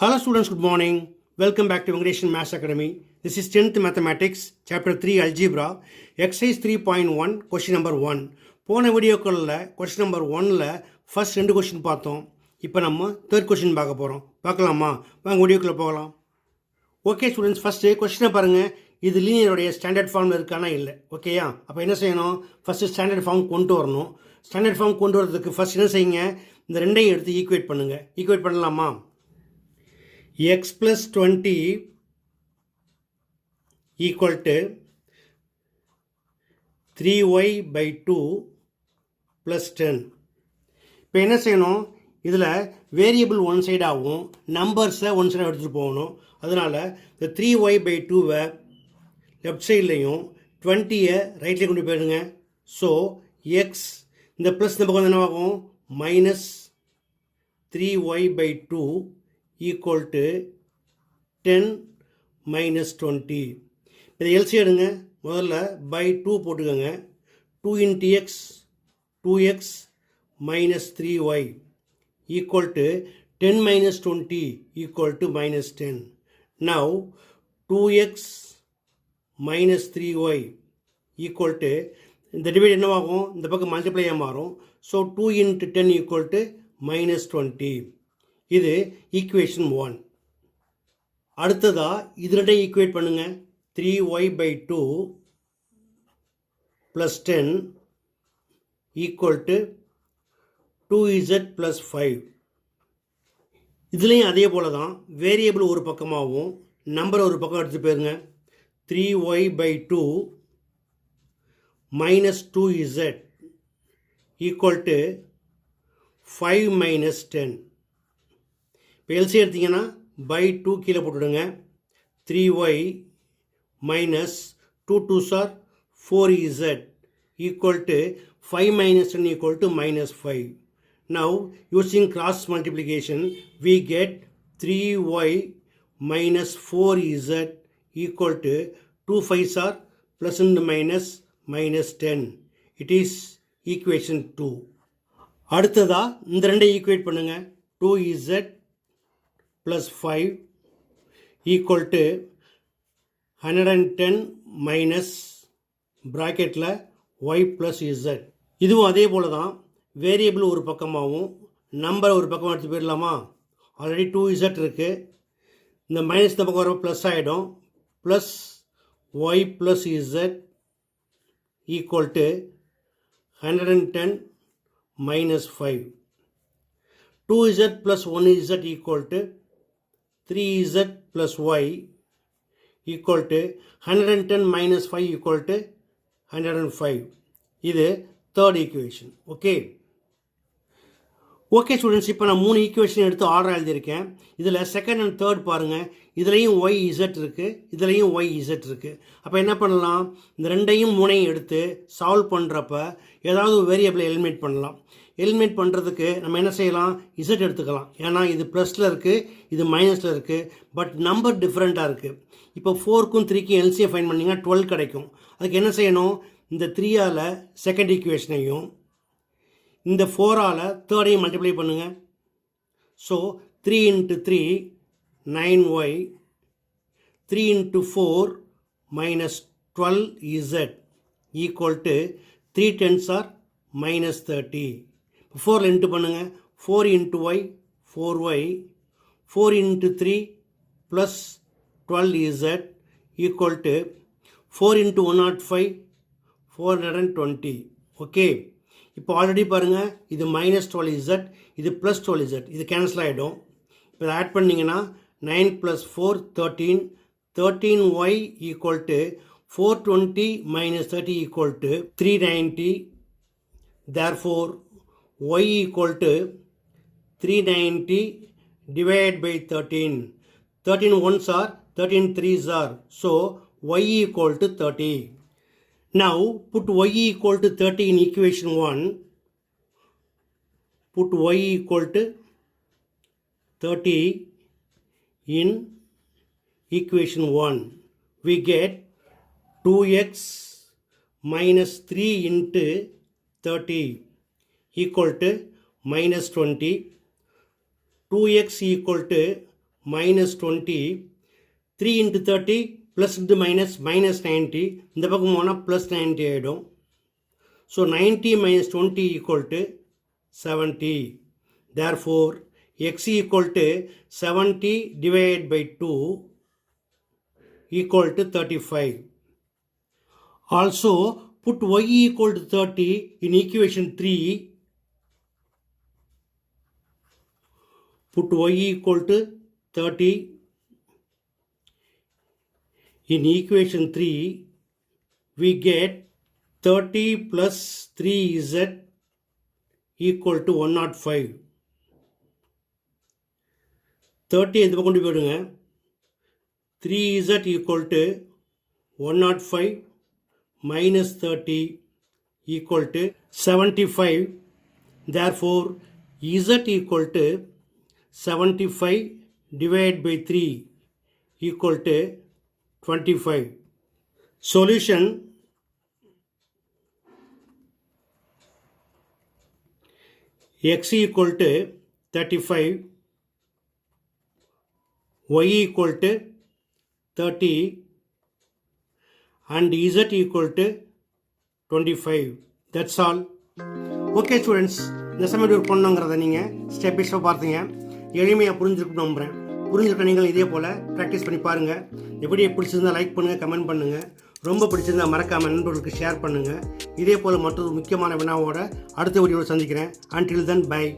Hello students, good morning. Welcome back to Vengadeshan Maths Academy. This is 10th Mathematics, Chapter 3 Algebra, Exercise 3.1, Question number 1. போன வீடியோக்களில் Question number 1ல் first 2 question பார்த்தோம். இப்போ நம்ம third question பார்க்க போகிறோம். பார்க்கலாமா? வாங்க வீடியோக்குள்ளே போகலாம். ஓகே ஸ்டூடெண்ட்ஸ், ஃபஸ்ட்டு கொஸ்டினை பாருங்கள். இது லீனியருடைய ஸ்டாண்டர்ட் ஃபார்மில் இருக்கானா இல்லை, ஓகேயா? அப்போ என்ன செய்யணும்? ஃபஸ்ட்டு ஸ்டாண்டர்ட் ஃபார்ம் கொண்டு வரணும். ஸ்டாண்டர்ட் ஃபார்ம் கொண்டு வரதுக்கு ஃபஸ்ட் என்ன செய்யுங்க? இந்த ரெண்டையும் எடுத்து ஈக்குவேட் பண்ணுங்கள். ஈக்குவேட் பண்ணலாமா? x plus 20 equal to 3y by 2 plus 10. இப்போ என்ன செய்யணும்? இதில் வேரியபிள் ஒன் சைடாகவும் நம்பர்ஸை ஒன் சைடாக எடுத்துகிட்டு போகணும். அதனால் இந்த 3y by 2வை லெஃப்ட் சைட்லையும் 20யை ரைட்லேயும் கொண்டு போயிடுங்க. ஸோ எக்ஸ் இந்த ப்ளஸ் இந்த பக்கம் என்னவாகும்? Minus 3y by 2 equal to 10 minus 20. இதை எல்சி எடுங்க. முதல்ல by 2 போட்டுக்கோங்க. 2 into x 2x minus 3y equal to 10 minus 20 equal to minus 10. Now 2x minus 3y equal to இந்த டிவைட் என்னவாகும்? இந்த பக்கம் மல்டிப்ளையாக மாறும். So 2 into 10 equal to minus 20. இது ஈக்குவேஷன் 1. அடுத்ததா இது ரெண்டையும் ஈக்குவேட் பண்ணுங்க. 3y by 2 plus 10 equal to 2z plus 5. இதுலேயும் அதே போல தான் வேரியபிள் ஒரு பக்கமாகவும் நம்பர் ஒரு பக்கம் எடுத்து போயிருங்க. 3y by 2 minus 2z equal to 5 minus 10. இப்போ எல்சி எடுத்திங்கன்னா பை 2 கீழே போட்டுவிடுங்க. 3y minus 2 2s are 4z equal to 5 minus 10 equal to minus 5. Now using cross multiplication we get 3y minus 4z equal to 2 5s are plus and minus minus 10. It is equation 2. அடுத்ததா இந்த ரெண்டை equate பண்ணுங்க. 2z plus 5 equal to 110 minus bracketல y plus z. இதுவும் அதே போல தான் variable ஒரு பக்கமாகவும் number ஒரு பக்கமாக எடுத்து போயிடலாமா? ஆல்ரெடி 2z இருக்குது. இந்த மைனஸ் இந்த பக்கம் வர ப்ளஸ் ஆகிடும். Plus y plus z equal to 110 minus 5. 2z plus 1z equal to 3z plus y equal to 110 minus 5 equal to 105. இது third equation. Okay okay students, இப்போ நான் 3 ஈக்குவேஷன் எடுத்து ஆர்டர் எழுதியிருக்கேன். இதில் செகண்ட் அண்ட் தேர்ட் பாருங்கள். இதுலேயும் Y Z இருக்குது, இதுலேயும் ஒய் இசட் இருக்குது. அப்போ என்ன பண்ணலாம்? இந்த ரெண்டையும் 3ஐயும் எடுத்து சால்வ் பண்ணுறப்ப ஏதாவது வேரியபிளை எலிமினேட் பண்ணலாம். எலிமினேட் பண்ணுறதுக்கு நம்ம என்ன செய்யலாம்? இசட் எடுத்துக்கலாம். ஏன்னா இது ப்ளஸில் இருக்குது, இது மைனஸில் இருக்குது. பட் நம்பர் டிஃப்ரெண்ட்டாக இருக்குது. இப்போ 4க்கும் 3க்கும் எல்சியை ஃபைன் பண்ணிங்கன்னா 12 கிடைக்கும். அதுக்கு என்ன செய்யணும்? இந்த 3ஆல் செகண்ட் ஈக்குவேஷனையும் இந்த 4ஆல் தேர்டையும் மல்டிப்ளை பண்ணுங்கள். So 3 into 3 9y 3 into 4 minus 12z equal to 3 10s are minus 30. 4 into பண்ணுங்கள். 4 into y 4y 4 into 3 plus 12z equal to 4 into 105 420. Okay, இப்போ ஆல்ரெடி பாருங்கள், இது மைனஸ் 12z, இது ப்ளஸ் 12z, இது கேன்சல் ஆகிடும். இப்போ இதை ஆட் பண்ணிங்கன்னா 9 plus 4 13 13y equal to 420 minus 30 equal to 390. Therefore y equal to 390 divided by 13. 13 ones are 13 3s are. So y equal to 30. Now put y equal to 30 in equation 1. Put y equal to 30 in equation 1. We get 2x minus 3 into 30 equal to minus 20. 2x equal to minus 20, 3 into 30 plus into minus minus 90, இந்த பக்கம் போனால் plus 90 ஆகிடும். So 90 minus 20 equal to 70. Therefore, x equal to 70 divided by 2 equal to 35. Also, put y equal to 30 in equation 3. Put y equal to 30 in equation 3. We get 30 plus 3z equal to 105. 30 இந்த பக்கம் கொண்டு போயிடுங்க. 3z equal to 105 minus 30 equal to 75. Therefore, z equal to 75 divided by 3 equal to 25. Solution. X equal to 35, y equal to 30 and z equal to 25. That's all. Okay students, இந்த சமயம் ஒரு பொண்ணுங்கிறத நீங்கள் step by step பார்த்தீங்க, எளிமையாக புரிஞ்சுருக்குன்னு நம்புகிறேன். புரிஞ்சுக்கிட்ட நீங்கள் இதே போல் ப்ராக்டிஸ் பண்ணி பாருங்கள். எப்படி பிடிச்சிருந்தால் லைக் பண்ணுங்கள், கமெண்ட் பண்ணுங்கள். ரொம்ப பிடிச்சிருந்தால் மறக்காமல் நண்பர்களுக்கு ஷேர் பண்ணுங்கள். இதே போல் மற்றொரு முக்கியமான வினாவோட அடுத்த வீடியோவில் சந்திக்கிறேன். Until then, bye.